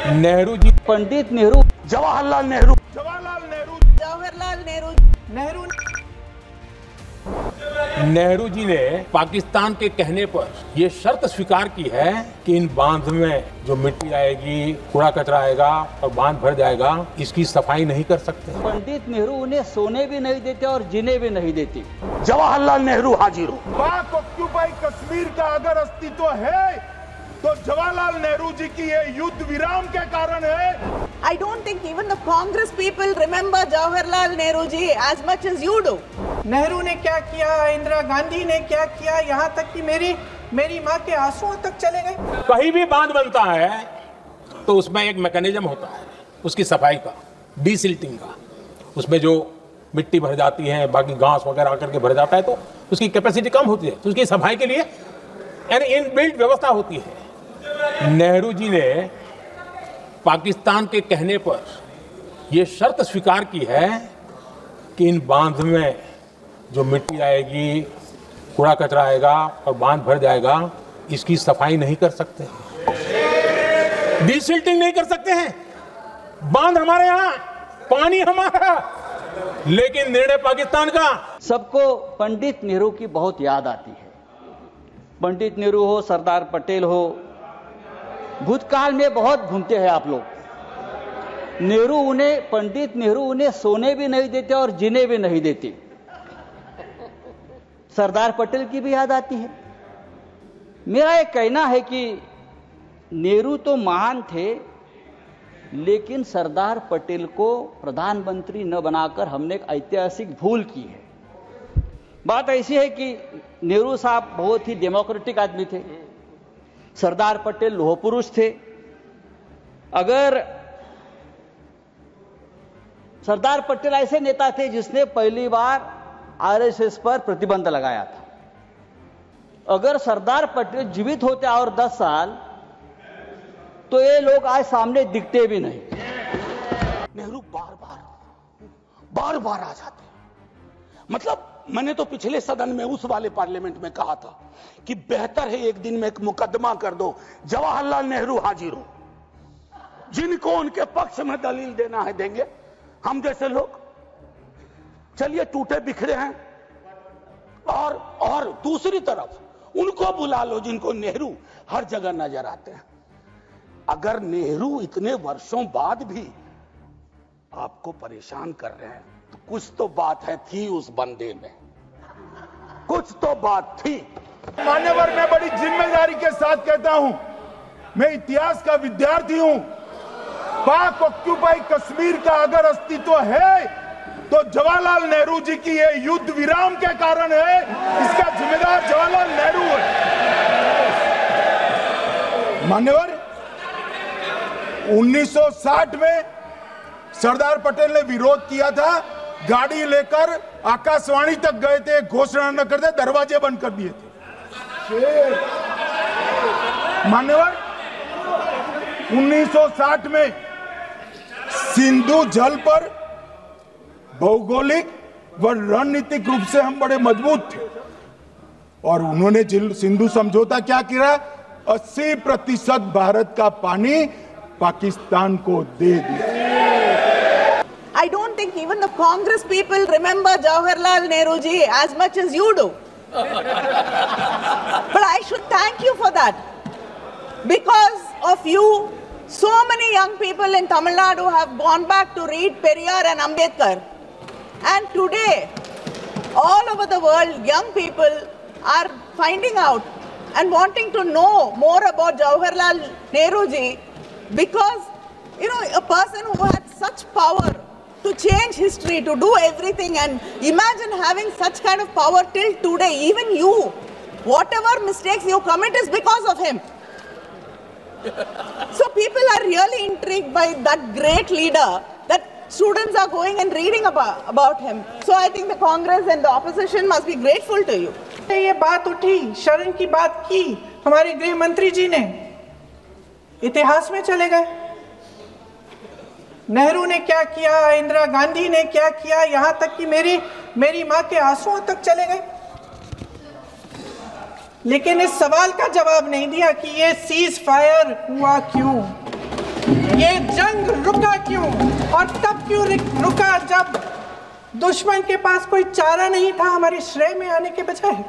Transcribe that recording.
नेहरू जी, पंडित नेहरू, जवाहरलाल नेहरू, जवाहरलाल नेहरू, नेहरू जी ने पाकिस्तान के कहने पर यह शर्त स्वीकार की है कि इन बांध में जो मिट्टी आएगी, कूड़ा कचरा आएगा और बांध भर जाएगा, इसकी सफाई नहीं कर सकते। पंडित नेहरू उन्हें सोने भी नहीं देते और जीने भी नहीं देते। जवाहरलाल नेहरू हाजिर हो। पाक ऑक्यूपाई कश्मीर का अगर अस्तित्व है तो जवाहरलाल नेहरू जी की ये युद्ध विराम के कारण है। I don't think even the Congress people remember Jawaharlal Nehru ji as much as you do. Nehru ने क्या किया, इंदिरा गांधी ने क्या किया, यहाँ तक कि मेरी माँ के आंसुओं तक चले गए। कहीं भी बांध बनता है तो उसमें एक मैकेनिज्म होता है उसकी सफाई का, डीसिल्टिंग का। उसमें जो मिट्टी भर जाती है, बाकी घास वगैरह आकर के भर जाता है तो उसकी कैपेसिटी कम होती है, तो उसकी सफाई के लिए यानी इनबिल्ट व्यवस्था होती है। नेहरू जी ने पाकिस्तान के कहने पर यह शर्त स्वीकार की है कि इन बांध में जो मिट्टी आएगी, कूड़ा कचरा आएगा और बांध भर जाएगा, इसकी सफाई नहीं कर सकते, डीसिल्टिंग नहीं कर सकते हैं। बांध हमारे यहाँ, पानी हमारा, लेकिन निर्णय पाकिस्तान का। सबको पंडित नेहरू की बहुत याद आती है। पंडित नेहरू हो, सरदार पटेल हो, भूतकाल में बहुत घूमते हैं आप लोग। पंडित नेहरू उन्हें सोने भी नहीं देते और जीने भी नहीं देते। सरदार पटेल की भी याद आती है। मेरा ये कहना है कि नेहरू तो महान थे, लेकिन सरदार पटेल को प्रधानमंत्री न बनाकर हमने एक ऐतिहासिक भूल की है। बात ऐसी है कि नेहरू साहब बहुत ही डेमोक्रेटिक आदमी थे, सरदार पटेल लोह पुरुष थे। अगर सरदार पटेल ऐसे नेता थे जिसने पहली बार आरएसएस पर प्रतिबंध लगाया था, अगर सरदार पटेल जीवित होते और 10 साल तो ये लोग आज सामने दिखते भी नहीं। नेहरू बार बार आ जाते। मतलब मैंने तो पिछले सदन में उस वाले पार्लियामेंट में कहा था कि बेहतर है एक दिन में एक मुकदमा कर दो, जवाहरलाल नेहरू हाजिर हो, जिनको उनके पक्ष में दलील देना है देंगे, हम जैसे लोग चलिए टूटे बिखरे हैं। और दूसरी तरफ उनको बुला लो जिनको नेहरू हर जगह नजर आते हैं। अगर नेहरू इतने वर्षों बाद भी आपको परेशान कर रहे हैं तो कुछ तो बात है थी उस बंदे में, कुछ तो बात थी। मान्यवर, मैं बड़ी जिम्मेदारी के साथ कहता हूं, मैं इतिहास का विद्यार्थी हूं। पाक ऑक्यूपाई कश्मीर का अगर अस्तित्व है तो जवाहरलाल नेहरू जी की ये युद्ध विराम के कारण है। इसका जिम्मेदार जवाहरलाल नेहरू है। मान्यवर, 1960 में सरदार पटेल ने विरोध किया था, गाड़ी लेकर आकाशवाणी तक गए थे, घोषणा न करते दरवाजे बंद कर दिए थे। मान्यवर, 1960 में सिंधु जल पर भौगोलिक व रणनीतिक रूप से हम बड़े मजबूत थे और उन्होंने सिंधु समझौता क्या किया, 80% भारत का पानी पाकिस्तान को दे दिया। I don't think even the Congress people remember Jawaharlal Nehru ji as much as you do. But I should thank you for that. Because of you, so many young people in Tamil Nadu have gone back to read Periyar and Ambedkar. And today, all over the world, young people are finding out and wanting to know more about Jawaharlal Nehru ji, because, you know, a person who had such power to change history, to do everything, and imagine having such kind of power till today. Even you, whatever mistakes you commit is because of him. So people are really intrigued by that great leader, that students are going and reading about him. So I think the Congress and the opposition must be grateful to you. ये बात उठी, शरण की बात की, हमारे गृह मंत्री जी ने इतिहास में चले गए। नेहरू ने क्या किया, इंदिरा गांधी ने क्या किया, यहाँ तक कि मेरी माँ के आंसुओं तक चले गए। लेकिन इस सवाल का जवाब नहीं दिया कि ये सीज फायर हुआ क्यों। ये जंग रुका क्यों और तब क्यों रुका जब दुश्मन के पास कोई चारा नहीं था हमारे श्रेय में आने के बजाय।